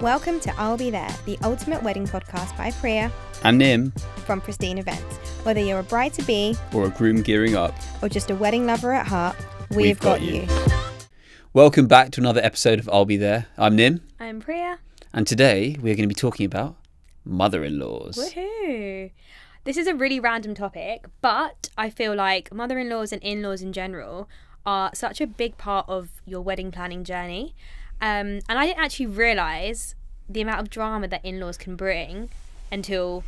Welcome to I'll Be There, the ultimate wedding podcast by Priya and Nim from Pristine Events. Whether you're a bride-to-be or a groom gearing up or just a wedding lover at heart, we've got you. Welcome back to another episode of I'll Be There. I'm Nim. I'm Priya. And today we're going to be talking about mother-in-laws. Woohoo! This is a really random topic, but I feel like mother-in-laws and in-laws in general are such a big part of your wedding planning journey. And I didn't actually realise the amount of drama that in-laws can bring until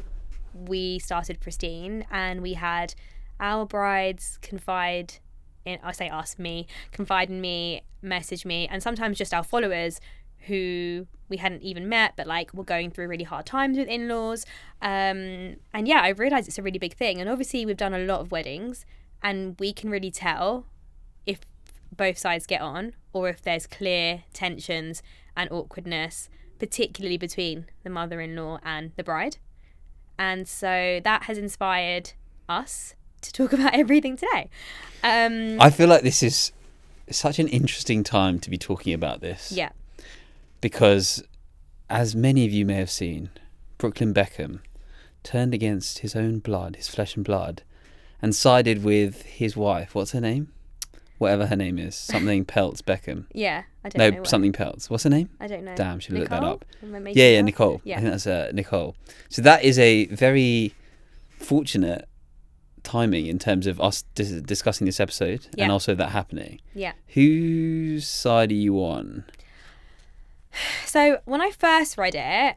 we started Pristine and we had our brides confide in me, message me, and sometimes just our followers who we hadn't even met but like were going through really hard times with in-laws. And yeah, I realised it's a really big thing. And obviously we've done a lot of weddings and we can really tell if both sides get on or if there's clear tensions and awkwardness, particularly between the mother-in-law and the bride. And so that has inspired us to talk about everything today. I feel like this is such an interesting time to be talking about this. Yeah. Because as many of you may have seen, Brooklyn Beckham turned against his own blood, his flesh and blood, and sided with his wife. What's her name? Whatever her name is. Something Peltz Beckham. Yeah, I don't know. No, something Peltz. What's her name? I don't know. Damn, should look that up. Yeah, Nicole. Yeah. I think that's Nicole. So that is a very fortunate timing in terms of us discussing this episode and also that happening. Yeah. Whose side are you on? So when I first read it,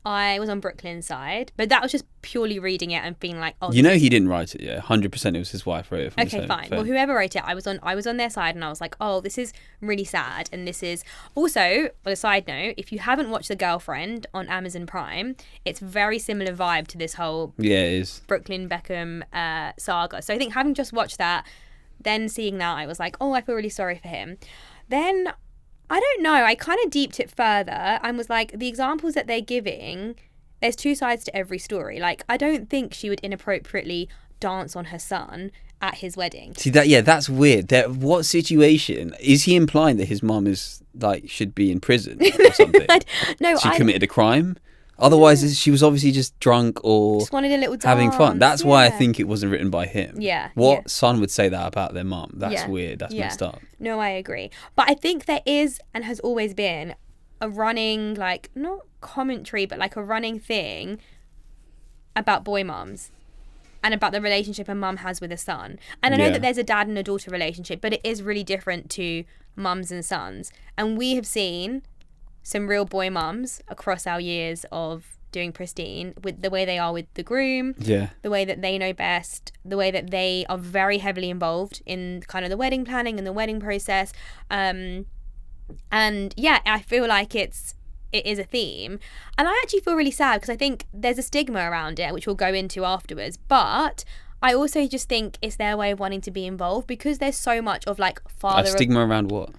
I was on Brooklyn's side, but that was just purely reading it and being like, oh, you know, he didn't write it. Yeah, 100% it was his wife wrote it. From okay, fine. Well, whoever wrote it, I was on their side, and I was like, oh, this is really sad, and this is also, on a side note, if you haven't watched The Girlfriend on Amazon Prime, it's very similar vibe to this whole it is Brooklyn Beckham saga. So I think having just watched that, then seeing that, I was like, oh, I feel really sorry for him. Then I don't know, I kind of deeped it further and was like, the examples that they're giving, there's two sides to every story. Like, I don't think she would inappropriately dance on her son at his wedding. See that? Yeah, that's weird. What situation is he implying that his mum is like should be in prison or something? She committed a crime. Otherwise, she was obviously just drunk or just wanted a little dance, having fun. That's why I think it wasn't written by him. Yeah. What son would say that about their mum? That's weird. That's messed up. No, I agree. But I think there is and has always been a running, like, not commentary, but like a running thing about boy mums and about the relationship a mum has with a son. And I know that there's a dad and a daughter relationship, but it is really different to mums and sons. And we have seen some real boy mums across our years of doing Pristine with the way they are with the groom, the way that they know best, the way that they are very heavily involved in kind of the wedding planning and the wedding process. And yeah, I feel like it is a theme. And I actually feel really sad because I think there's a stigma around it, which we'll go into afterwards. But I also just think it's their way of wanting to be involved because there's so much of like A stigma around what?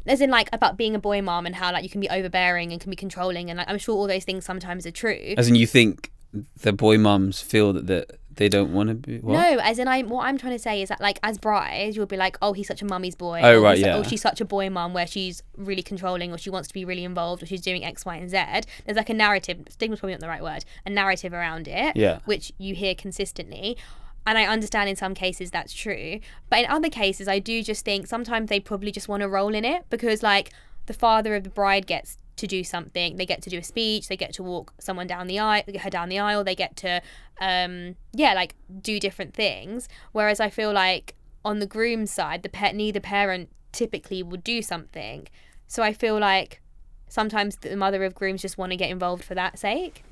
As in like about being a boy mom and how like you can be overbearing and can be controlling, and like, I'm sure all those things sometimes are true. As in you think the boy mums feel that they don't want to be what? No, as in what I'm trying to say is that like as brides you'll be like, oh, he's such a mummy's boy. Oh, right, yeah. Or she's such a boy mum where she's really controlling or she wants to be really involved or she's doing X, Y and Z. There's like a narrative, stigma's probably not the right word, a narrative around it, which you hear consistently. And I understand in some cases that's true. But in other cases, I do just think sometimes they probably just want to roll in it because, like, the father of the bride gets to do something. They get to do a speech. They get to walk someone down the aisle, her down the aisle. They get to, like, do different things. Whereas I feel like on the groom's side, neither parent typically would do something. So I feel like sometimes the mother of grooms just want to get involved for that sake.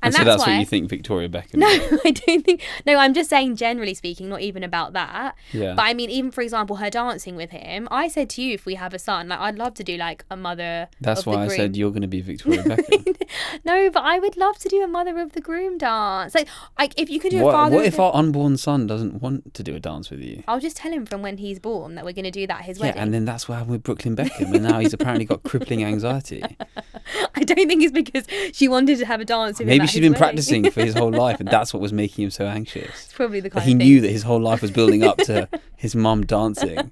And so that's what you think Victoria Beckham No, is. I don't think... No, I'm just saying generally speaking, not even about that. Yeah. But I mean, even for example, her dancing with him, I said to you, if we have a son, like I'd love to do like a mother That's of the why groom. I said you're going to be Victoria Beckham. No, but I would love to do a mother of the groom dance. Like if you could do a father... What if our unborn son doesn't want to do a dance with you? I'll just tell him from when he's born that we're going to do that at his wedding. Yeah, and then that's what happened with Brooklyn Beckham, and now he's apparently got crippling anxiety. I don't think it's because she wanted to have a dance with him Maybe at she'd his been wedding. practicing for his whole life, and that's what was making him so anxious. It's probably the kind He of thing. knew that his whole life was building up to his mum dancing,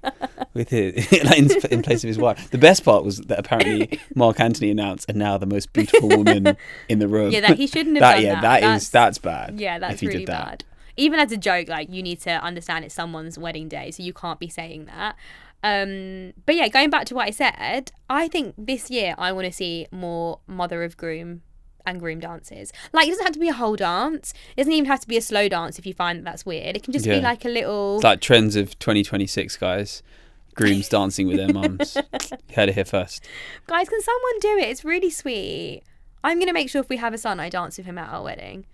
with his like in place of his wife. The best part was that apparently Mark Antony announced, and now the most beautiful woman in the room. Yeah, that he shouldn't have done that. That's bad. Yeah, that's if he really did that. bad. Even as a joke, like, you need to understand it's someone's wedding day, so you can't be saying that. But yeah, going back to what I said, I think this year I want to see more mother of groom and groom dances. Like, it doesn't have to be a whole dance. It doesn't even have to be a slow dance if you find that that's weird. It can just be like a little... It's like trends of 2026, guys. Grooms dancing with their mums. You heard it here first. Guys, can someone do it? It's really sweet. I'm going to make sure if we have a son, I dance with him at our wedding.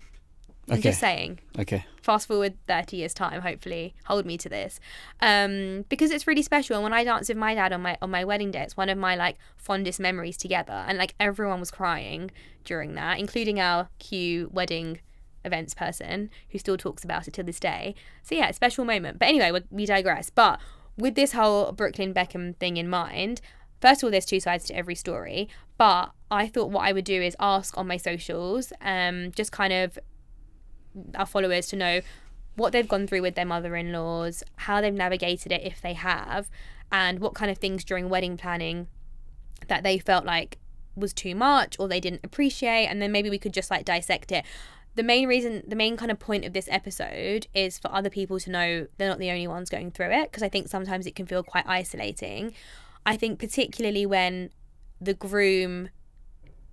I'm just saying. Okay. Fast forward 30 years time, hopefully hold me to this, because it's really special. And when I danced with my dad on my wedding day, it's one of my like fondest memories together. And like everyone was crying during that, including our cute wedding events person who still talks about it to this day. So yeah, special moment. But anyway, we digress. But with this whole Brooklyn Beckham thing in mind, first of all, there's two sides to every story. But I thought what I would do is ask on my socials, just kind of our followers to know what they've gone through with their mother-in-laws, how they've navigated it if they have, and what kind of things during wedding planning that they felt like was too much or they didn't appreciate, and then maybe we could just like dissect it. The main kind of point of this episode is for other people to know they're not the only ones going through it, because I think sometimes it can feel quite isolating. I think particularly when the groom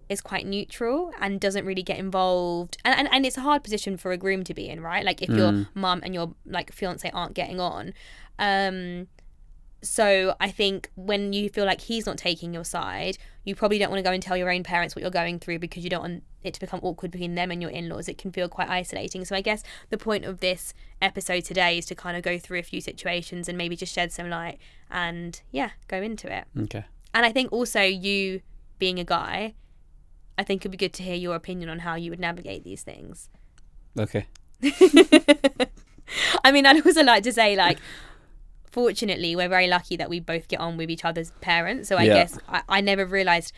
is quite neutral and doesn't really get involved, and it's a hard position for a groom to be in, right? Like if your mum and your like fiance aren't getting on, so I think when you feel like he's not taking your side, you probably don't want to go and tell your own parents what you're going through, because you don't want it to become awkward between them and your in-laws. It can feel quite isolating. So I guess the point of this episode today is to kind of go through a few situations and maybe just shed some light and go into it. Okay. And I think also, you being a guy, I think it'd be good to hear your opinion on how you would navigate these things. Okay. I mean, I'd also like to say, like, fortunately, we're very lucky that we both get on with each other's parents. So I guess I never realised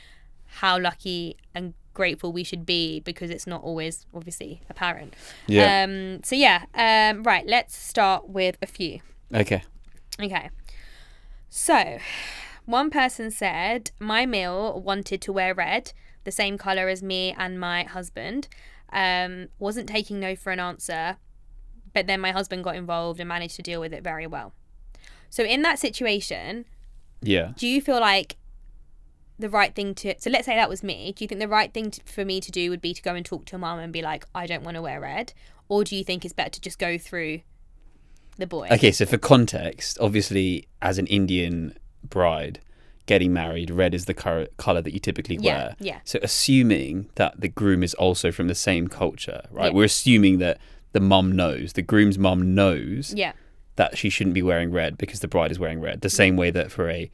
how lucky and grateful we should be, because it's not always, obviously, apparent. Yeah. Right, let's start with a few. Okay. So, one person said, my meal wanted to wear red, the same colour as me and my husband, wasn't taking no for an answer, but then my husband got involved and managed to deal with it very well. So in that situation, do you feel like the right thing to, so let's say that was me, do you think the right thing for me to do would be to go and talk to mum and be like, I don't want to wear red? Or do you think it's better to just go through the boy? Okay, so for context, obviously as an Indian bride getting married, red is the colour that you typically wear. Yeah. So assuming that the groom is also from the same culture, right? Yeah. We're assuming that the groom's mum knows that she shouldn't be wearing red because the bride is wearing red. The same way that for a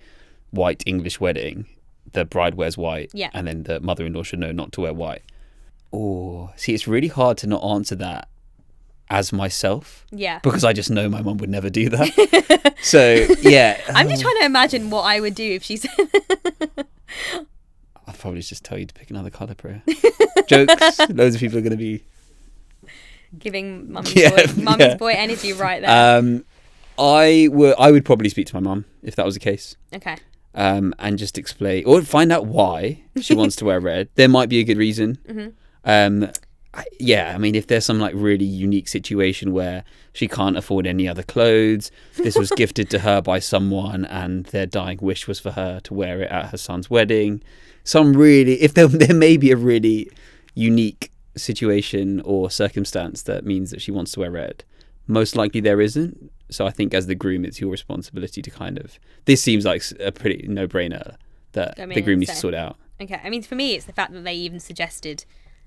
white English wedding, the bride wears white, and then the mother-in-law should know not to wear white. Oh, see, it's really hard to not answer that as myself. Yeah. Because I just know my mum would never do that. So, yeah. I'm just trying to imagine what I would do if she said... I'll probably just tell you to pick another colour, Priya. Jokes. Loads of people are going to be... giving mummy's boy energy right there. I would probably speak to my mum if that was the case. Okay. And just explain, or find out why she wants to wear red. There might be a good reason. Mm-hmm. I mean, if there's some like really unique situation where she can't afford any other clothes, this was gifted to her by someone and their dying wish was for her to wear it at her son's wedding. If there may be a really unique situation or circumstance that means that she wants to wear red. Most likely there isn't. So I think as the groom, it's your responsibility to kind of... This seems like a pretty no-brainer that the groom needs to sort out. Okay, I mean, for me, it's the fact that they even suggested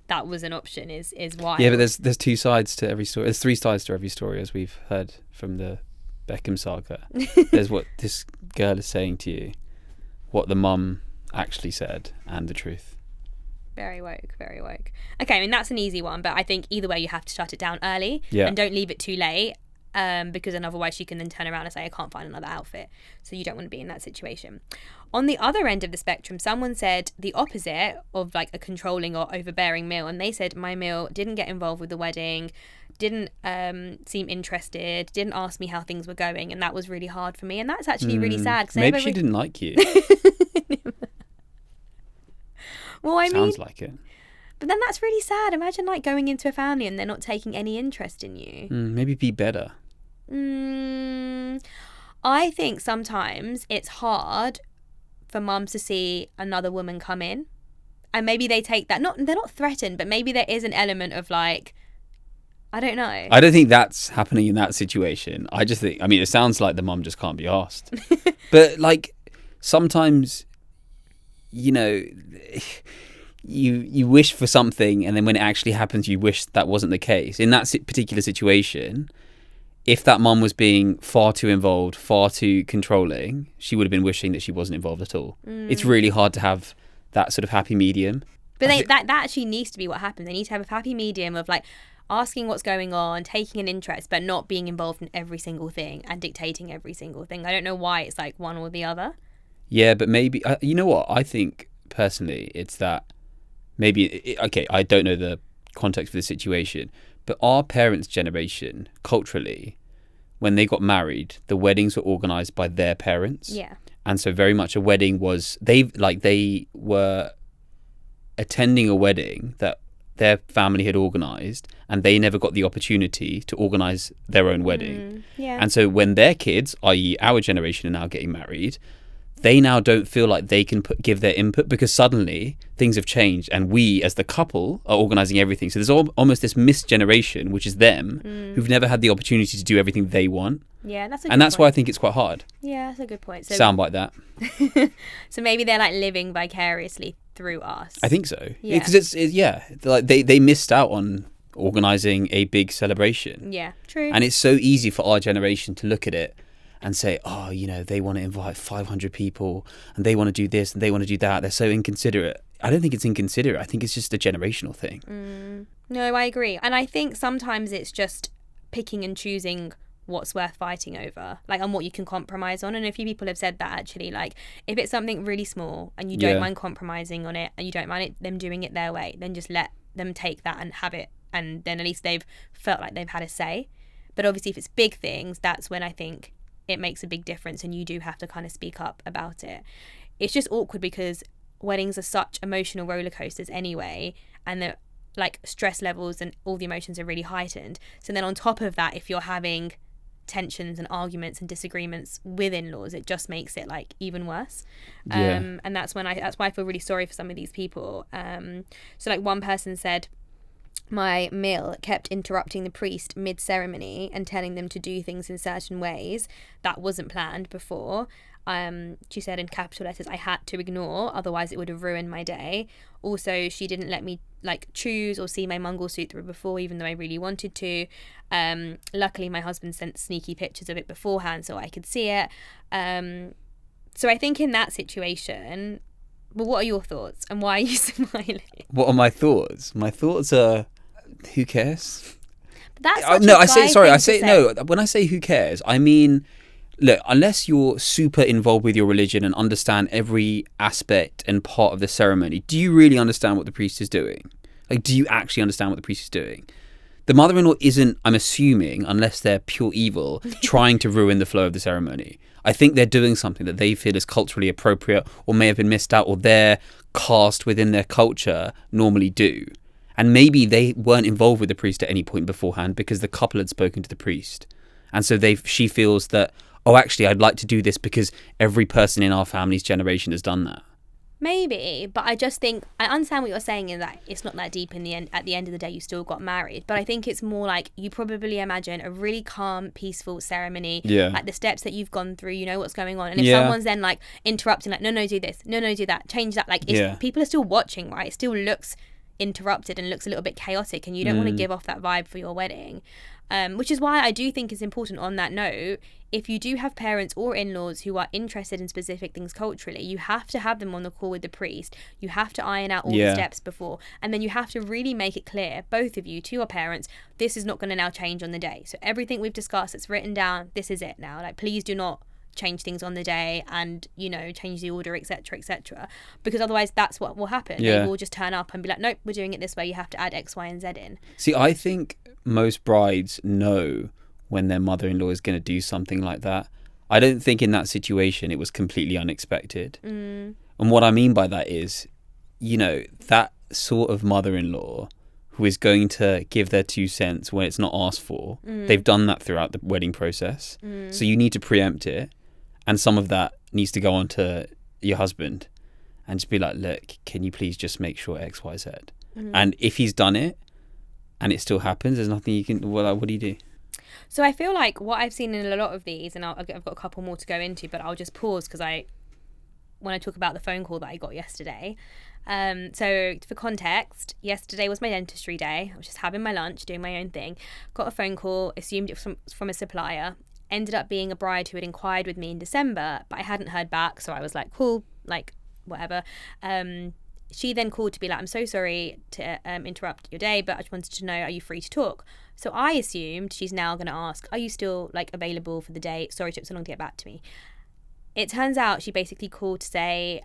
that was an option is why. Yeah, but there's two sides to every story. There's three sides to every story, as we've heard from the Beckham saga. There's what this girl is saying to you, what the mum actually said, and the truth. Very woke, very woke. Okay, I mean, that's an easy one, but I think either way you have to shut it down early and don't leave it too late, because then otherwise she can then turn around and say, I can't find another outfit. So you don't want to be in that situation. On the other end of the spectrum, someone said the opposite of like a controlling or overbearing meal, and they said, my meal didn't get involved with the wedding, didn't seem interested, didn't ask me how things were going, and that was really hard for me, and that's actually really sad. Maybe she didn't like you. Well, I Sounds mean, like it. but then that's really sad. Imagine like going into a family and they're not taking any interest in you. Maybe be better. I think sometimes it's hard for mums to see another woman come in, and maybe they take that, they're not threatened, but maybe there is an element of like, I don't know. I don't think that's happening in that situation. I just think, I mean, it sounds like the mum just can't be asked. But like sometimes, you know, you wish for something, and then when it actually happens, you wish that wasn't the case. In that particular situation, if that mum was being far too involved, far too controlling, she would have been wishing that she wasn't involved at all. It's really hard to have that sort of happy medium. But that actually needs to be what happens. They need to have a happy medium of like asking what's going on, taking an interest, but not being involved in every single thing and dictating every single thing. I don't know why it's like one or the other. Yeah, but maybe, you know what? I think personally it's that maybe, okay, I don't know the context for the situation, but our parents' generation, culturally, when they got married, the weddings were organised by their parents. Yeah. And so very much a wedding was, they were attending a wedding that their family had organised, and they never got the opportunity to organise their own wedding. Yeah. And so when their kids, i.e. our generation, are now getting married, they now don't feel like they can give their input, because suddenly things have changed and we as the couple are organising everything. So there's almost this missed generation, which is them, who've never had the opportunity to do everything they want. Yeah, that's a good And that's point. why I think it's quite hard. Yeah, that's a good point. So, Soundbite that. So maybe they're like living vicariously through us. I think so. Yeah. Because like they missed out on organising a big celebration. Yeah, true. And it's so easy for our generation to look at it and say, oh, you know, they want to invite 500 people and they want to do this and they want to do that. They're so inconsiderate. I don't think it's inconsiderate. I think it's just a generational thing. No, I agree. And I think sometimes it's just picking and choosing what's worth fighting over, like, and what you can compromise on. And a few people have said that actually, like, if it's something really small and you don't mind compromising on it and you don't mind them doing it their way, then just let them take that and have it. And then at least they've felt like they've had a say. But obviously if it's big things, that's when I think it makes a big difference and you do have to kind of speak up about it. It's just awkward because weddings are such emotional roller coasters anyway, and the like stress levels and all the emotions are really heightened. So then on top of that, if you're having tensions and arguments and disagreements with in-laws, it just makes it like even worse. And that's why I feel really sorry for some of these people. So like one person said, my mill kept interrupting the priest mid-ceremony and telling them to do things in certain ways that wasn't planned before. She said in capital letters, I had to ignore, otherwise it would have ruined my day. Also, she didn't let me like choose or see my Mangalsutra before, even though I really wanted to. Luckily, my husband sent sneaky pictures of it beforehand so I could see it. So I think in that situation, well, what are your thoughts and why are you smiling? What are my thoughts? My thoughts are, who cares? But that's such a guy thing to say. No, when I say who cares, I mean, look, unless you're super involved with your religion and understand every aspect and part of the ceremony, do you really understand what the priest is doing? Like, do you actually understand what the priest is doing? The mother-in-law isn't, I'm assuming, unless they're pure evil, trying to ruin the flow of the ceremony. I think they're doing something that they feel is culturally appropriate or may have been missed out, or their caste within their culture normally do. And maybe they weren't involved with the priest at any point beforehand because the couple had spoken to the priest. And so she feels that, oh, actually, I'd like to do this because every person in our family's generation has done that. Maybe, but I just think I understand what you're saying in that it's not that deep in the end. At the end of the day, you still got married. But I think it's more like you probably imagine a really calm, peaceful ceremony. Yeah. Like the steps that you've gone through, you know what's going on. And if someone's then like interrupting, like, no, do this, no, do that, change that. Like people are still watching, right? It still looks interrupted and looks a little bit chaotic, and you don't want to give off that vibe for your wedding. Which is why I do think it's important on that note, if you do have parents or in-laws who are interested in specific things culturally, you have to have them on the call with the priest. You have to iron out all the steps before, and then you have to really make it clear, both of you, to your parents, this is not going to now change on the day. So everything we've discussed, it's written down, this is it now. Like, please do not change things on the day and, you know, change the order, etc., etc., because otherwise that's what will happen. Yeah. They will just turn up and be like, nope, we're doing it this way, you have to add X, Y, and Z in. See, I think most brides know when their mother-in-law is going to do something like that. I don't think in that situation it was completely unexpected. And what I mean by that is, you know, that sort of mother-in-law who is going to give their 2 cents when it's not asked for, they've done that throughout the wedding process. So you need to preempt it. And some of that needs to go on to your husband and just be like, look, can you please just make sure X, Y, Z? And if he's done it and it still happens, there's nothing you can, well, what do you do? So I feel like what I've seen in a lot of these, and I've got a couple more to go into, but I'll just pause because when I talk about the phone call that I got yesterday. So for context, yesterday was my dentistry day. I was just having my lunch, doing my own thing. Got a phone call, assumed it was from a supplier. Ended up being a bride who had inquired with me in December, but I hadn't heard back. So I was like, cool, like whatever. She then called to be like, I'm so sorry to interrupt your day, but I just wanted to know, are you free to talk? So I assumed she's now going to ask, are you still like available for the date? Sorry it took so long to get back to me. It turns out she basically called to say,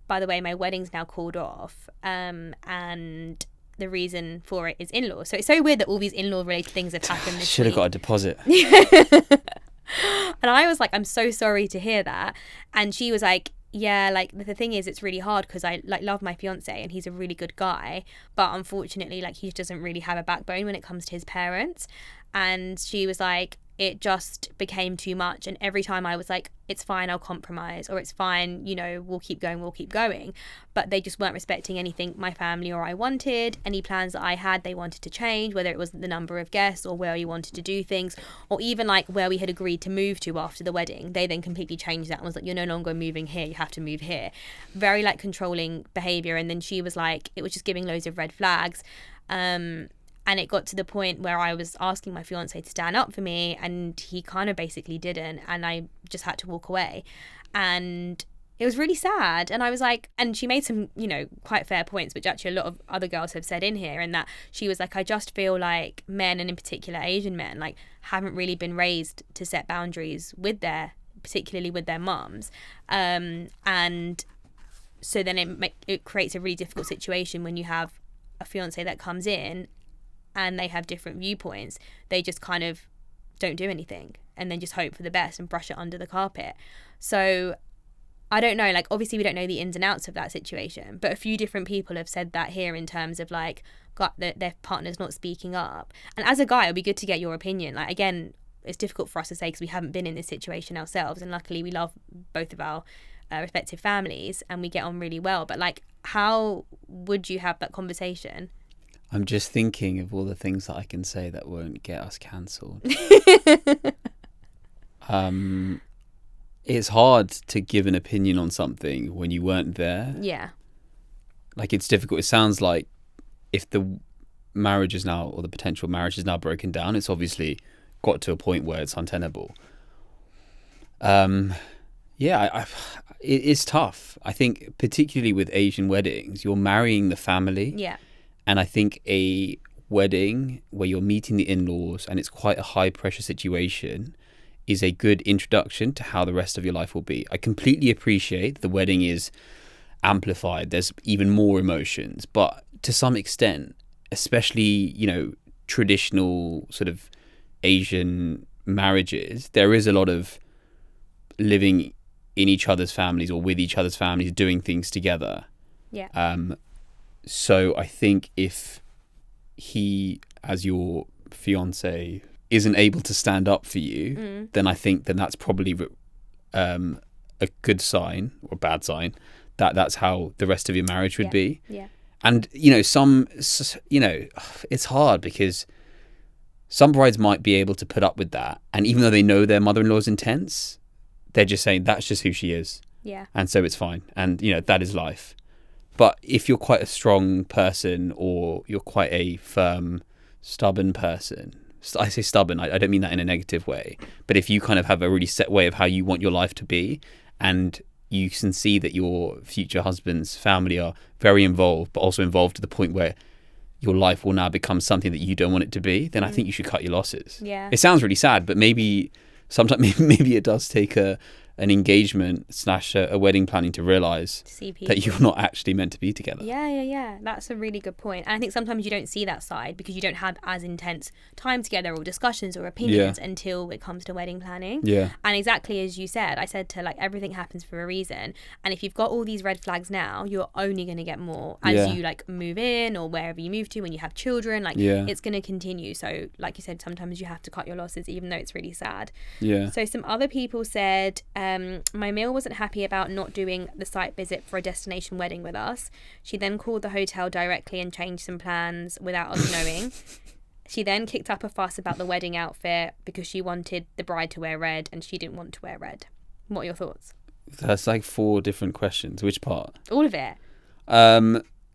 by the way, my wedding's now called off, and the reason for it is in-law. So it's so weird that all these in-law related things have happened this Should have week. got a deposit. And I was like, I'm so sorry to hear that. And she was like, yeah, like the thing is, it's really hard because I like love my fiance and he's a really good guy, but unfortunately, like he just doesn't really have a backbone when it comes to his parents. And she was like, it just became too much. And every time I was like, it's fine, I'll compromise, or it's fine, you know, we'll keep going. But they just weren't respecting anything my family or I wanted. Any plans that I had, they wanted to change, whether it was the number of guests or where we wanted to do things, or even like where we had agreed to move to after the wedding. They then completely changed that and was like, you're no longer moving here, you have to move here. Very like controlling behavior. And then she was like, it was just giving loads of red flags. And it got to the point where I was asking my fiance to stand up for me and he kind of basically didn't, and I just had to walk away. And it was really sad. And I was like, and she made some, you know, quite fair points, which actually a lot of other girls have said in here, and that she was like, I just feel like men, and in particular Asian men, like haven't really been raised to set boundaries particularly with their mums. And so then it creates a really difficult situation when you have a fiance that comes in and they have different viewpoints. They just kind of don't do anything and then just hope for the best and brush it under the carpet. So I don't know, like obviously we don't know the ins and outs of that situation, but a few different people have said that here in terms of like their partner's not speaking up. And as a guy, it'd be good to get your opinion. Like again, it's difficult for us to say because we haven't been in this situation ourselves, and luckily we love both of our respective families and we get on really well. But like, how would you have that conversation? I'm just thinking of all the things that I can say that won't get us cancelled. It's hard to give an opinion on something when you weren't there. Yeah. Like it's difficult. It sounds like if the marriage is now, or the potential marriage is now broken down, it's obviously got to a point where it's untenable. It's tough. I think particularly with Asian weddings, you're marrying the family. Yeah. And I think a wedding where you're meeting the in-laws and it's quite a high pressure situation is a good introduction to how the rest of your life will be. I completely appreciate the wedding is amplified. There's even more emotions, but to some extent, especially, you know, traditional sort of Asian marriages, there is a lot of living in each other's families or with each other's families, doing things together. Yeah. So I think if he, as your fiance, isn't able to stand up for you, then I think that's probably a good sign or a bad sign that that's how the rest of your marriage would be. Yeah. And, you know, it's hard because some brides might be able to put up with that. And even though they know their mother-in-law's intense, they're just saying that's just who she is. Yeah. And so it's fine. And, you know, that is life. But if you're quite a strong person or you're quite a firm, stubborn person, I say stubborn, I don't mean that in a negative way, but if you kind of have a really set way of how you want your life to be, and you can see that your future husband's family are very involved, but also involved to the point where your life will now become something that you don't want it to be, then I think you should cut your losses. Yeah. It sounds really sad, but maybe sometimes maybe it does take an engagement / a wedding planning to realise See people. that you're not actually meant to be together. Yeah. That's a really good point. And I think sometimes you don't see that side because you don't have as intense time together or discussions or opinions until it comes to wedding planning. Yeah. And exactly as you said, I said to like everything happens for a reason. And if you've got all these red flags now, you're only going to get more as you like move in or wherever you move to when you have children. Like it's going to continue. So like you said, sometimes you have to cut your losses even though it's really sad. Yeah. So some other people said, my male wasn't happy about not doing the site visit for a destination wedding with us. She then called the hotel directly and changed some plans without us knowing. She then kicked up a fuss about the wedding outfit because she wanted the bride to wear red and she didn't want to wear red. What are your thoughts? That's like 4 different questions. Which part? All of it.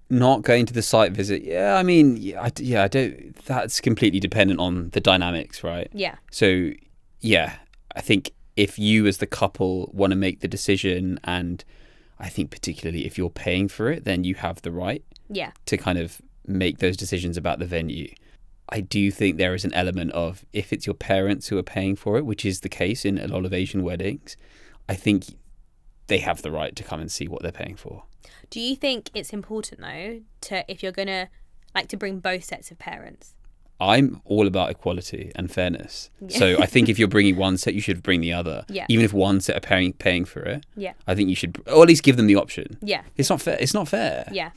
Not going to the site visit. Yeah, I mean, I don't. That's completely dependent on the dynamics, right? Yeah. So, yeah, I think if you as the couple want to make the decision, and I think particularly if you're paying for it, then you have the right to kind of make those decisions about the venue. I do think there is an element of, if it's your parents who are paying for it, which is the case in a lot of Asian weddings, I think they have the right to come and see what they're paying for. Do you think it's important though if you're gonna like to bring both sets of parents? I'm all about equality and fairness. So I think if you're bringing one set, you should bring the other. Yeah. Even if one set are paying for it. Yeah. I think you should, or at least give them the option. Yeah. It's not fair. It's not fair. Yeah.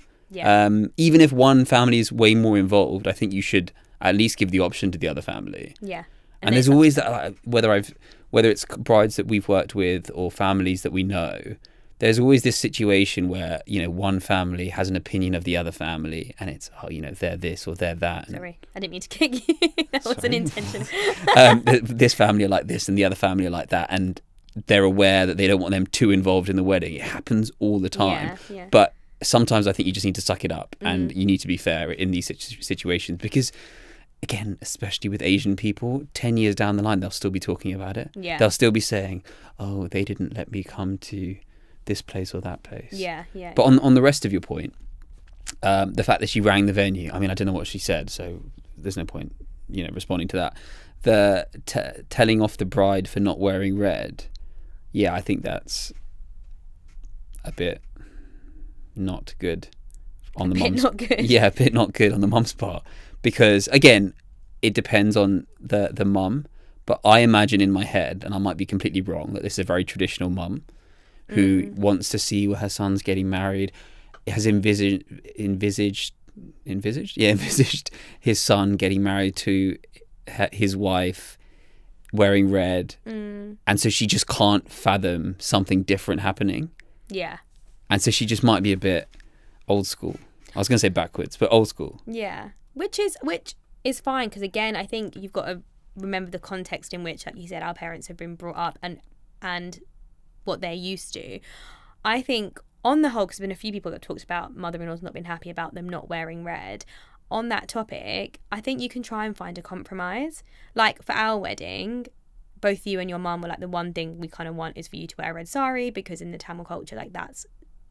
Even if one family is way more involved, I think you should at least give the option to the other family. Yeah. And there's always that, whether it's brides that we've worked with or families that we know, there's always this situation where, you know, one family has an opinion of the other family and it's, oh, you know, they're this or they're that. Sorry, I didn't mean to kick you. That wasn't intention. This family are like this and the other family are like that. And they're aware that they don't want them too involved in the wedding. It happens all the time. Yeah. But sometimes I think you just need to suck it up and you need to be fair in these situations because, again, especially with Asian people, 10 years down the line, they'll still be talking about it. Yeah. They'll still be saying, oh, they didn't let me come to this place or that place. Yeah. But on the rest of your point, the fact that she rang the venue, I mean, I don't know what she said, so there's no point, you know, responding to that. The telling off the bride for not wearing red, yeah, I think that's a bit not good on the mum's. Not good. Yeah, a bit not good on the mum's part, because again, it depends on the mum. But I imagine in my head, and I might be completely wrong, that this is a very traditional mum who wants to see her son's getting married, has envisaged his son getting married to his wife wearing red, and so she just can't fathom something different happening. Yeah. And so she just might be a bit old school. I was going to say backwards, but old school. Yeah. Which is fine, because again, I think you've got to remember the context in which, like you said, our parents have been brought up and what they're used to. I think on the whole, because there's been a few people that talked about mother-in-laws not being happy about them not wearing red. On that topic, I think you can try and find a compromise. Like for our wedding, both you and your mum were like, the one thing we kind of want is for you to wear a red sari, because in the Tamil culture, like that's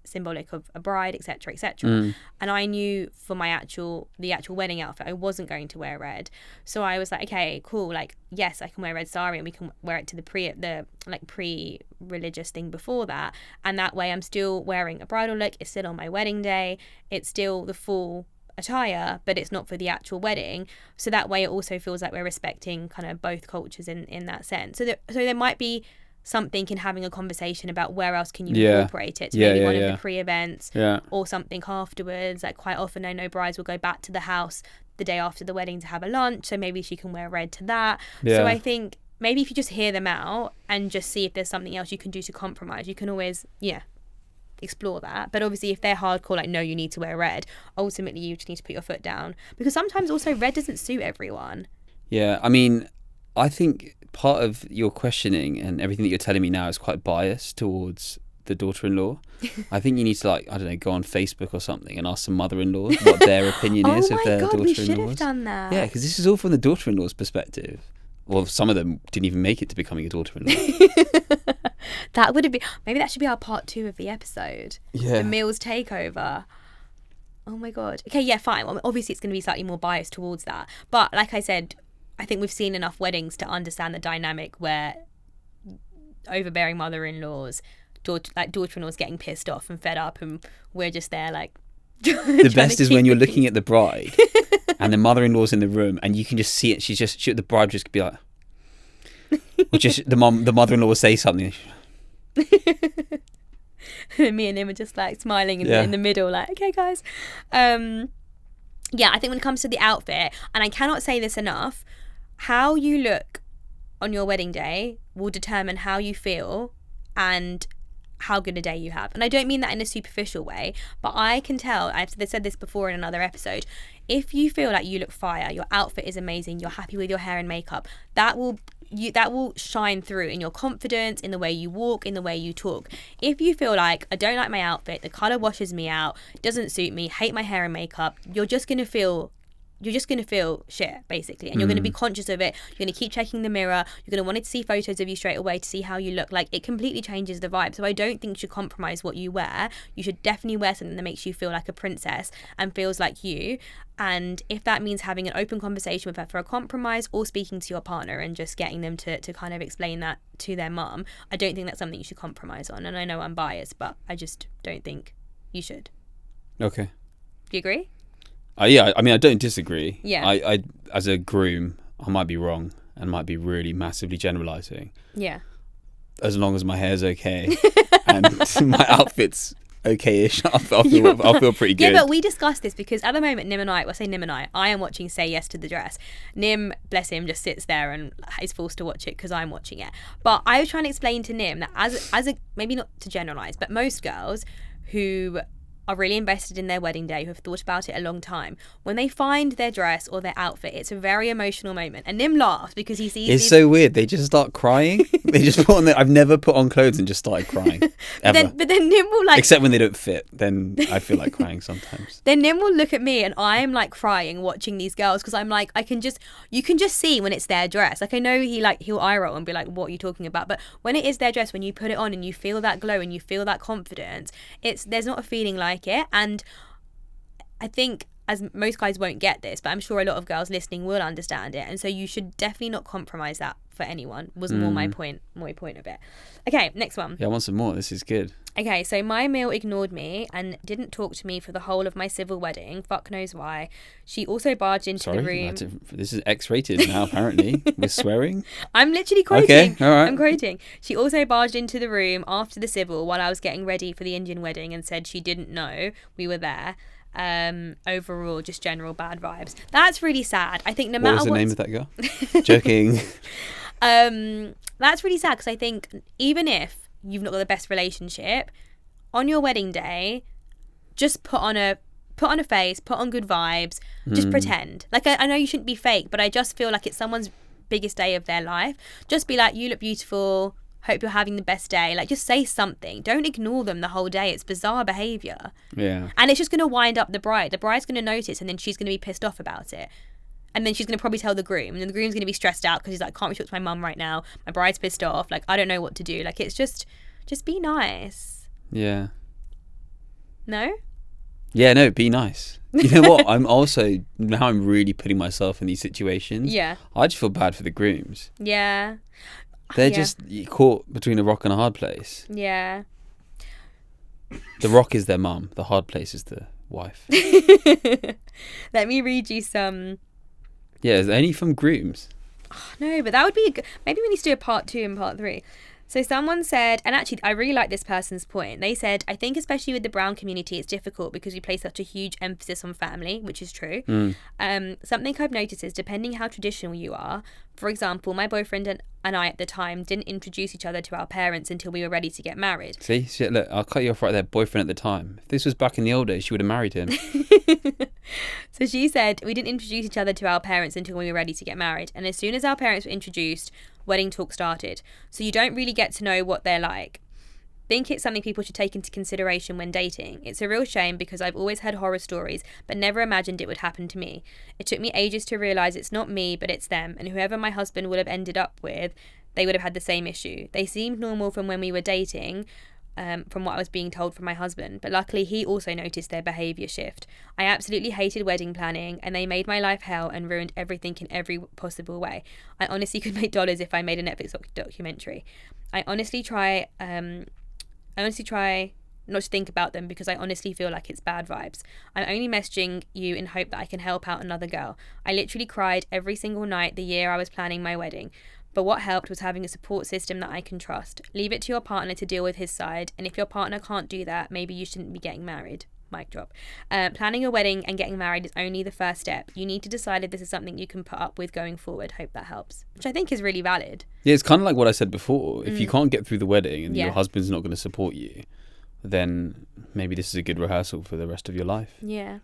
symbolic of a bride, etc., etc. And I knew for the actual wedding outfit, I wasn't going to wear red, so I was like, okay, cool, like yes, I can wear red sari and we can wear it to the pre-religious thing before that, and that way I'm still wearing a bridal look, it's still on my wedding day, it's still the full attire, but it's not for the actual wedding, so that way it also feels like we're respecting kind of both cultures in that sense. So there might be something in having a conversation about where else can you incorporate it to maybe one of the pre-events or something afterwards. Like quite often I know brides will go back to the house the day after the wedding to have a lunch, so maybe she can wear red to that. So I think maybe if you just hear them out and just see if there's something else you can do to compromise, you can always explore that. But obviously if they're hardcore, like no, you need to wear red, ultimately you just need to put your foot down, because sometimes also red doesn't suit everyone. I mean, I think part of your questioning and everything that you're telling me now is quite biased towards the daughter-in-law. I think you need to, like, I don't know, go on Facebook or something and ask some mother-in-laws what their opinion is of their daughter-in-laws. We should have done that. Yeah, because this is all from the daughter-in-law's perspective. Well, some of them didn't even make it to becoming a daughter-in-law. That would have been, maybe that should be our part 2 of the episode. The meals takeover. Oh my god. Okay, yeah, fine. Well, obviously it's going to be slightly more biased towards that, but like I said, I think we've seen enough weddings to understand the dynamic where overbearing mother-in-laws, daughter-in-laws getting pissed off and fed up, and we're just there like. The best is when you're looking at the bride and the mother-in-law's in the room and you can just see it. The bride just be like, or just the mother-in-law will say something. Me and him are just like smiling in the middle, like, okay, guys. Yeah, I think when it comes to the outfit, and I cannot say this enough, how you look on your wedding day will determine how you feel and how good a day you have. And I don't mean that in a superficial way, but I can tell, I've said this before in another episode, if you feel like you look fire, your outfit is amazing, you're happy with your hair and makeup, that will shine through in your confidence, in the way you walk, in the way you talk. If you feel like, I don't like my outfit, the colour washes me out, doesn't suit me, hate my hair and makeup, you're just going to feel shit, basically, and you're going to be conscious of it. You're going to keep checking the mirror, you're going to want to see photos of you straight away to see how you look. Like, it completely changes the vibe. So I don't think you should compromise what you wear. You should definitely wear something that makes you feel like a princess and feels like you. And if that means having an open conversation with her for a compromise, or speaking to your partner and just getting them to kind of explain that to their mum, I don't think that's something you should compromise on. And I know I'm biased, but I just don't think you should. Okay. Do you agree? Yeah, I mean, I don't disagree. Yeah. I as a groom, I might be wrong and might be really massively generalising. Yeah. As long as my hair's okay and my outfit's okay-ish, I'll feel pretty good. Yeah, but we discussed this because at the moment, I am watching Say Yes to the Dress. Nim, bless him, just sits there and is forced to watch it because I'm watching it. But I was trying to explain to Nim that as a maybe not to generalise, but most girls who are really invested in their wedding day, who have thought about it a long time, when they find their dress or their outfit, it's a very emotional moment. And Nim laughs because he sees it's so weird. They just start crying. They just put on I've never put on clothes and just started crying. Ever. But then Nim will like... Except when they don't fit. Then I feel like crying sometimes. Then Nim will look at me and I'm like crying watching these girls because I'm like, you can just see when it's their dress. Like, I know he'll eye roll and be like, what are you talking about? But when it is their dress, when you put it on and you feel that glow and you feel that confidence, there's not a feeling like it. And I think, as most guys won't get this, but I'm sure a lot of girls listening will understand it, and so you should definitely not compromise that for anyone. Was more my point of it. Okay, next one. Yeah, I want some more. This is good. Okay, so my meal ignored me and didn't talk to me for the whole of my civil wedding. Fuck knows why. She also barged into the room. This is X-rated now, apparently. With swearing. I'm literally quoting. Okay, all right. I'm quoting. She also barged into the room after the civil while I was getting ready for the Indian wedding and said she didn't know we were there. Overall, just general bad vibes. That's really sad. I think no matter what was the name of that girl? Joking. That's really sad because I think even if you've not got the best relationship, on your wedding day, just put on a face, put on good vibes, just pretend. Like, I know you shouldn't be fake, but I just feel like it's someone's biggest day of their life. Just be like, you look beautiful, hope you're having the best day. Like, just say something. Don't ignore them the whole day. It's bizarre behaviour. Yeah. And it's just going to wind up the bride. The bride's going to notice, and then she's going to be pissed off about it. And then she's going to probably tell the groom, and then the groom's going to be stressed out because he's like, can't we talk to my mum right now? My bride's pissed off. Like, I don't know what to do. Like, it's just be nice. Yeah. No? Yeah, no, be nice. You know what? I'm really putting myself in these situations. Yeah. I just feel bad for the grooms. Yeah. They're just caught between a rock and a hard place. Yeah. The rock is their mum. The hard place is the wife. Let me read you some. Yeah, is there any from grooms? Oh, no, but that would be maybe we need to do a part 2 and part 3. So someone said, and actually I really like this person's point. They said, I think especially with the brown community, it's difficult because we place such a huge emphasis on family, which is true. Something I've noticed is depending how traditional you are. For example, my boyfriend and I at the time didn't introduce each other to our parents until we were ready to get married. See, shit, look, I'll cut you off right there. Boyfriend at the time. If this was back in the old days, she would have married him. So she said, we didn't introduce each other to our parents until we were ready to get married. And as soon as our parents were introduced, wedding talk started. So you don't really get to know what they're like. Think it's something people should take into consideration when dating. It's a real shame because I've always heard horror stories but never imagined it would happen to me. It took me ages to realise it's not me but it's them, and whoever my husband would have ended up with, they would have had the same issue. They seemed normal from when we were dating, from what I was being told from my husband, but luckily he also noticed their behaviour shift. I absolutely hated wedding planning and they made my life hell and ruined everything in every possible way. I honestly could make dollars if I made a Netflix documentary. I honestly try not to think about them because I honestly feel like it's bad vibes. I'm only messaging you in hope that I can help out another girl. I literally cried every single night the year I was planning my wedding. But what helped was having a support system that I can trust. Leave it to your partner to deal with his side, and if your partner can't do that, maybe you shouldn't be getting married. Mic drop. Planning a wedding and getting married is only the first step. You need to decide if this is something you can put up with going forward. Hope that helps. Which I think is really valid. Yeah, it's kind of like what I said before. If you can't get through the wedding and Yeah. your husband's not going to support you, then maybe this is a good rehearsal for the rest of your life. Yeah.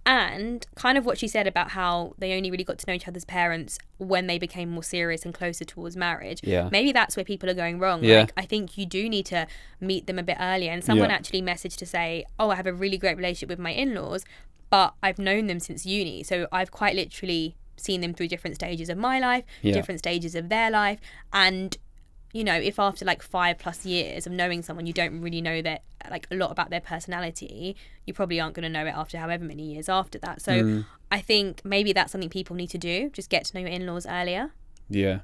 And kind of what she said about how they only really got to know each other's parents when they became more serious and closer towards marriage. Yeah. Maybe that's where people are going wrong. Yeah. Like, I think you do need to meet them a bit earlier. And someone Yeah. actually messaged to say, oh, I have a really great relationship with my in-laws, but I've known them since uni. So I've quite literally seen them through different stages of my life, different stages of their life. And you know, if after like 5+ years of knowing someone, you don't really know that like a lot about their personality, you probably aren't going to know it after however many years after that. So I think maybe that's something people need to do. Just get to know your in-laws earlier. Yeah.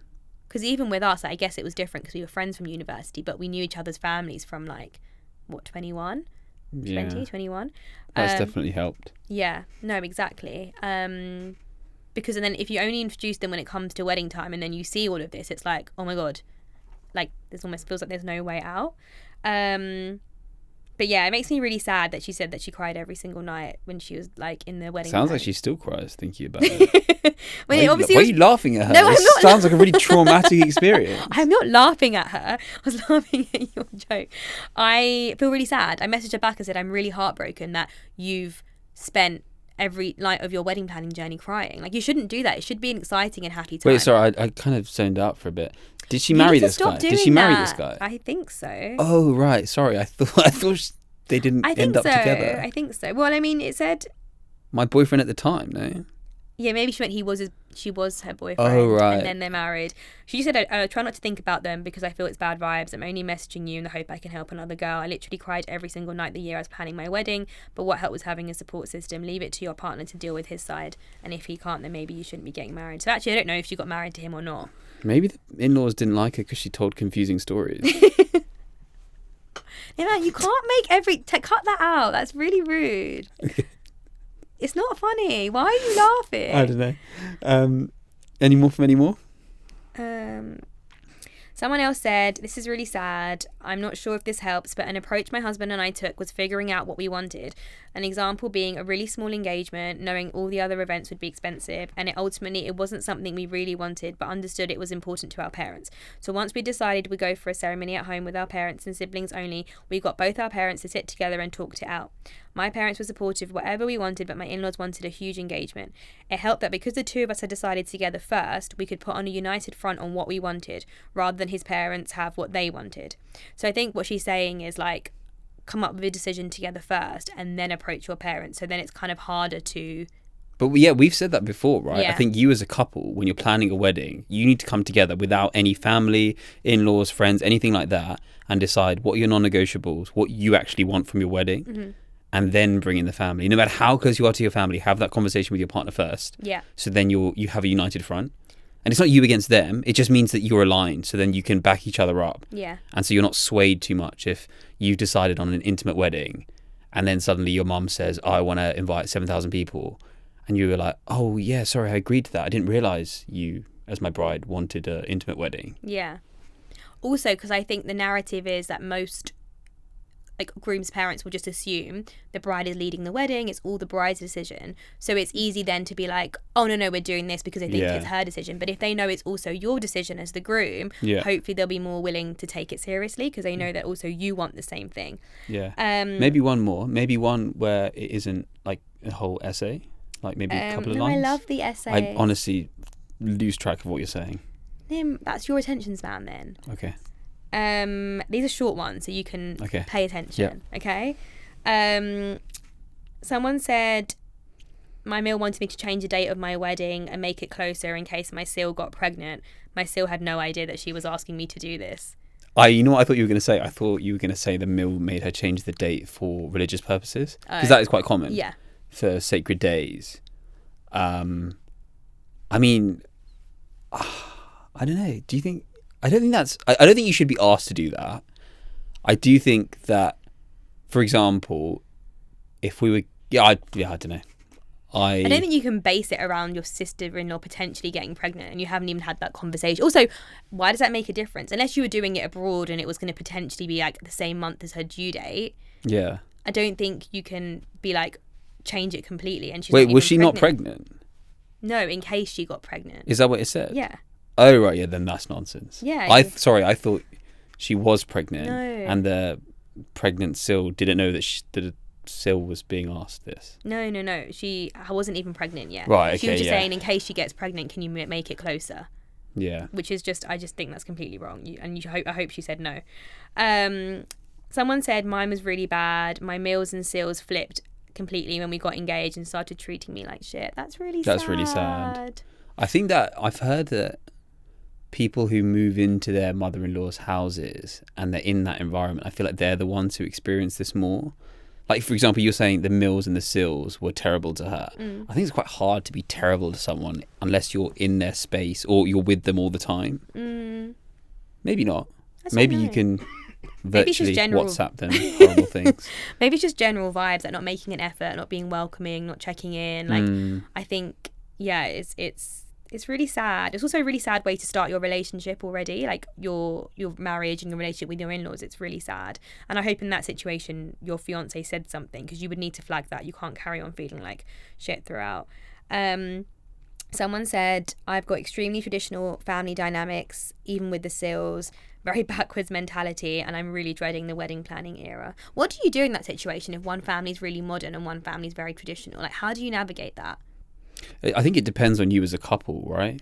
Because even with us, I guess it was different because we were friends from university, but we knew each other's families from like, what, 21? Yeah. 20, 21? That's definitely helped. Yeah, no, exactly. Because and then if you only introduce them when it comes to wedding time and then you see all of this, it's like, oh my God, like this almost feels like there's no way out. But yeah, it makes me really sad that she said that she cried every single night when she was like in the wedding. Sounds like she still cries thinking about it. Why are you laughing at her? No, I'm This not. sounds like a really traumatic experience. I'm not laughing at her. I was laughing at your joke. I feel really sad. I messaged her back and said, I'm really heartbroken that you've spent every night of your wedding planning journey crying. Like, you shouldn't do that. It should be an exciting and happy time. Wait, sorry, I kind of zoned out for a bit. Did she marry this guy? Did she marry this guy? I think so. Oh, right. Sorry, I thought they didn't end up together. I think so. Well, I mean, it said My boyfriend at the time, no? Yeah, maybe she meant she was her boyfriend. Oh, right. And then they're married. She just said, I try not to think about them because I feel it's bad vibes. I'm only messaging you in the hope I can help another girl. I literally cried every single night the year I was planning my wedding. But what helped was having a support system. Leave it to your partner to deal with his side. And if he can't, then maybe you shouldn't be getting married. So actually, I don't know if she got married to him or not. Maybe the in-laws didn't like her because she told confusing stories. Yeah, man, you can't make cut that out. That's really rude. It's not funny. Why are you laughing? I don't know. Any more from any more? Someone else said, this is really sad. I'm not sure if this helps, but an approach my husband and I took was figuring out what we wanted. An example being a really small engagement, knowing all the other events would be expensive, and it wasn't something we really wanted, but understood it was important to our parents. So once we decided we'd go for a ceremony at home with our parents and siblings only, we got both our parents to sit together and talk it out. My parents were supportive of whatever we wanted, but my in-laws wanted a huge engagement. It helped that because the two of us had decided together first, we could put on a united front on what we wanted, rather than his parents have what they wanted. So I think what she's saying is like, come up with a decision together first and then approach your parents. So then it's kind of harder to... But yeah, we've said that before, right? Yeah. I think you as a couple, when you're planning a wedding, you need to come together without any family, in-laws, friends, anything like that, and decide what are your non-negotiables, what you actually want from your wedding. Mm-hmm. And then bring in the family. No matter how close you are to your family, have that conversation with your partner first. Yeah. So then you have a united front. And it's not you against them. It just means that you're aligned. So then you can back each other up. Yeah. And so you're not swayed too much if you've decided on an intimate wedding and then suddenly your mum says, I want to invite 7,000 people. And you were like, oh, yeah, sorry, I agreed to that. I didn't realise you, as my bride, wanted an intimate wedding. Yeah. Also, because I think the narrative is that most groom's parents will just assume the bride is leading the wedding, it's all the bride's decision, so it's easy then to be like, oh no, we're doing this because they think it's her decision. But if they know it's also your decision as the groom, hopefully they'll be more willing to take it seriously because they know that also you want the same thing. Maybe one where it isn't like a whole essay, like maybe a couple of lines. I love the essay. I honestly lose track of what you're saying. That's your attention span then. Okay. These are short ones, so you can pay attention. Yeah. Okay. Someone said, my Mill wanted me to change the date of my wedding and make it closer in case my Seal got pregnant. My Seal had no idea that she was asking me to do this. You know what I thought you were going to say? I thought you were going to say the Mill made her change the date for religious purposes, because that is quite common. Yeah. For sacred days. I mean, I don't know. Do you think I don't think I don't think you should be asked to do that. I do think that, for example, if we were, I don't know. I don't think you can base it around your sister-in-law potentially getting pregnant and you haven't even had that conversation. Also, why does that make a difference? Unless you were doing it abroad and it was going to potentially be like the same month as her due date. Yeah. I don't think you can be like, change it completely. And she's Wait, was she not pregnant? No, in case she got pregnant. Is that what it said? Yeah. Oh, right, yeah, then that's nonsense. Yeah. Sorry, I thought she was pregnant. No. And the pregnant Sil didn't know that Sil was being asked this. No. She wasn't even pregnant yet. Right, okay, she was just yeah. saying, in case she gets pregnant, can you make it closer? Yeah. Which is just, I just think that's completely wrong. I hope she said no. Someone said mine was really bad. My meals and seals flipped completely when we got engaged and started treating me like shit. That's really sad. I think that I've heard that people who move into their mother-in-law's houses and they're in that environment, I feel like they're the ones who experience this more. Like, for example, you're saying the Mills and the Sills were terrible to her. I think it's quite hard to be terrible to someone unless you're in their space or you're with them all the time. Maybe not. Maybe you can virtually WhatsApp them horrible things. Maybe it's just general vibes, like not making an effort, not being welcoming, not checking in. Like, I think, yeah, it's really sad. It's also a really sad way to start your relationship already, like your marriage and your relationship with your in-laws. It's really sad. And I hope in that situation your fiance said something, because you would need to flag that. You can't carry on feeling like shit throughout. Someone said, I've got extremely traditional family dynamics, even with the Sills, very backwards mentality, and I'm really dreading the wedding planning era. What do you do in that situation if one family's really modern and one family's very traditional? Like, how do you navigate that? I think it depends on you as a couple, right?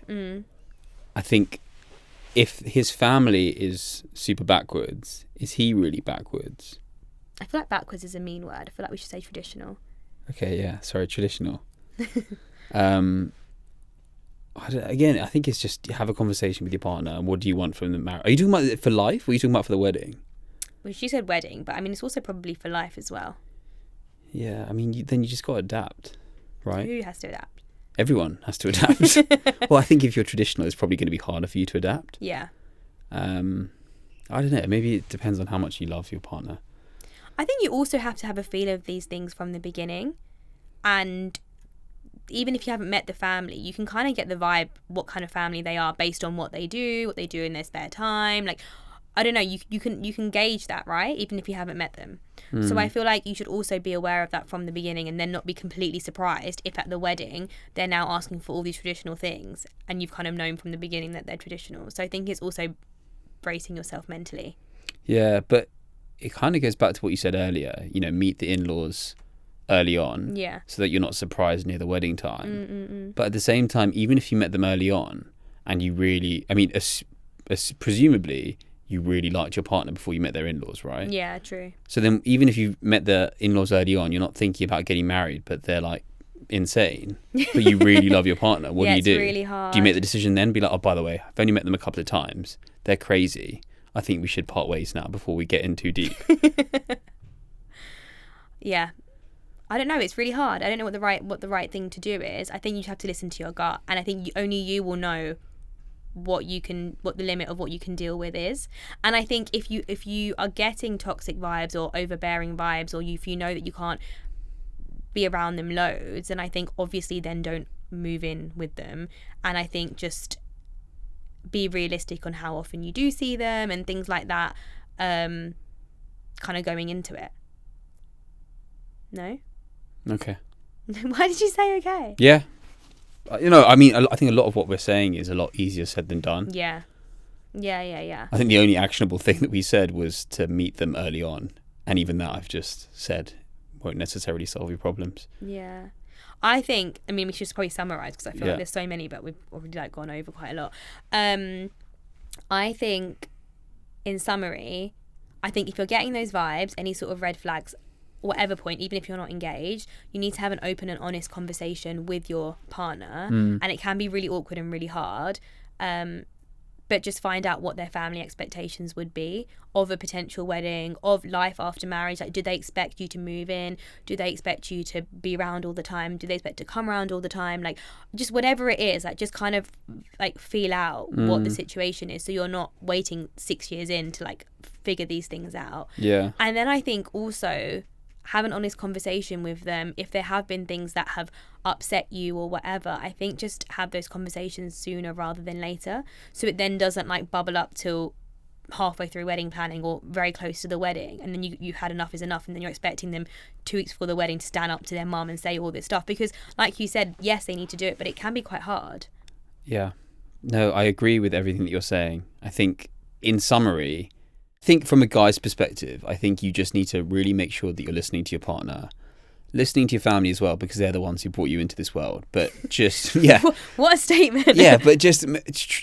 I think if his family is super backwards, is he really backwards? I feel like backwards is a mean word. I feel like we should say traditional. Okay, yeah, sorry, traditional. I think it's just have a conversation with your partner. And what do you want from the marriage? Are you talking about it for life, or are you talking about for the wedding? Well, she said wedding, but I mean, it's also probably for life as well. Yeah, I mean, then you just got to adapt, right? Who has to adapt? Everyone has to adapt. Well, I think if you're traditional, it's probably going to be harder for you to adapt. Yeah. I don't know. Maybe it depends on how much you love your partner. I think you also have to have a feel of these things from the beginning. And even if you haven't met the family, you can kind of get the vibe what kind of family they are based on what they do in their spare time. Like, I don't know, you can gauge that, right? Even if you haven't met them. So I feel like you should also be aware of that from the beginning, and then not be completely surprised if at the wedding they're now asking for all these traditional things and you've kind of known from the beginning that they're traditional. So I think it's also bracing yourself mentally. Yeah, but it kind of goes back to what you said earlier, meet the in-laws early on, so that you're not surprised near the wedding time. But at the same time, even if you met them early on and you really, presumably you really liked your partner before you met their in-laws, right? Yeah, true. So then even if you met the in-laws early on, you're not thinking about getting married, but they're like insane, but you really love your partner. What do you do? It's really hard. Do you make the decision then? Be like, oh, by the way, I've only met them a couple of times. They're crazy. I think we should part ways now before we get in too deep. Yeah. I don't know. It's really hard. I don't know what the right thing to do is. I think you have to listen to your gut, and I think only you will know what the limit of what you can deal with is. And I think if you are getting toxic vibes or overbearing vibes, or if you know that you can't be around them loads, and I think obviously then don't move in with them. And I think just be realistic on how often you do see them and things like that, kind of going into it. No? Okay. Why did you say okay? Yeah. I think a lot of what we're saying is a lot easier said than done. Yeah. I think the only actionable thing that we said was to meet them early on. And even that I've just said won't necessarily solve your problems. Yeah. I think, we should just probably summarise, because I feel like there's so many, but we've already gone over quite a lot. I think, in summary, if you're getting those vibes, any sort of red flags, whatever point, even if you're not engaged, you need to have an open and honest conversation with your partner. And it can be really awkward and really hard. but just find out what their family expectations would be of a potential wedding, of life after marriage. Like, do they expect you to move in? Do they expect you to be around all the time? Do they expect to come around all the time? Like, just whatever it is, like, just kind of like feel out what the situation is, so you're not waiting 6 years in to like figure these things out. Yeah. And then I think also have an honest conversation with them. If there have been things that have upset you or whatever, I think just have those conversations sooner rather than later, so it then doesn't like bubble up till halfway through wedding planning or very close to the wedding, and then you had enough is enough, and then you're expecting them 2 weeks before the wedding to stand up to their mum and say all this stuff, because like you said, yes, they need to do it, but it can be quite hard. Yeah. No, I agree with everything that you're saying. I think, in summary, from a guy's perspective, I think you just need to really make sure that you're listening to your partner, listening to your family as well, because they're the ones who brought you into this world. But just, yeah. What a statement. Yeah, but just,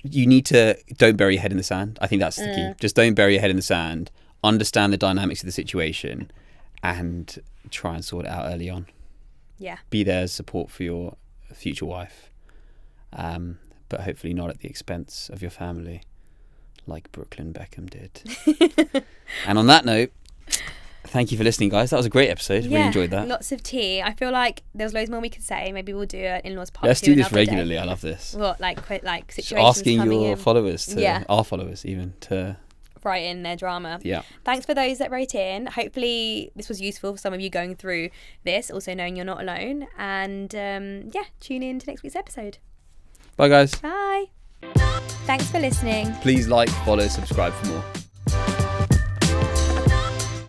you need to, don't bury your head in the sand. I think that's the key. Just don't bury your head in the sand, understand the dynamics of the situation, and try and sort it out early on. Yeah. Be there as support for your future wife, but hopefully not at the expense of your family, like Brooklyn Beckham did. And on that note, thank you for listening, guys. That was a great episode. Yeah, really enjoyed that. Lots of tea. I feel like there's loads more we could say. Maybe we'll do an in-laws part. Let's do this regularly. Day. I love this. What, like situations asking coming your in. followers our followers even to write in their drama. Yeah. Thanks for those that wrote in. Hopefully this was useful for some of you going through this, also knowing you're not alone. And tune in to next week's episode. Bye, guys. Bye. Thanks for listening. Please like, follow, subscribe for more.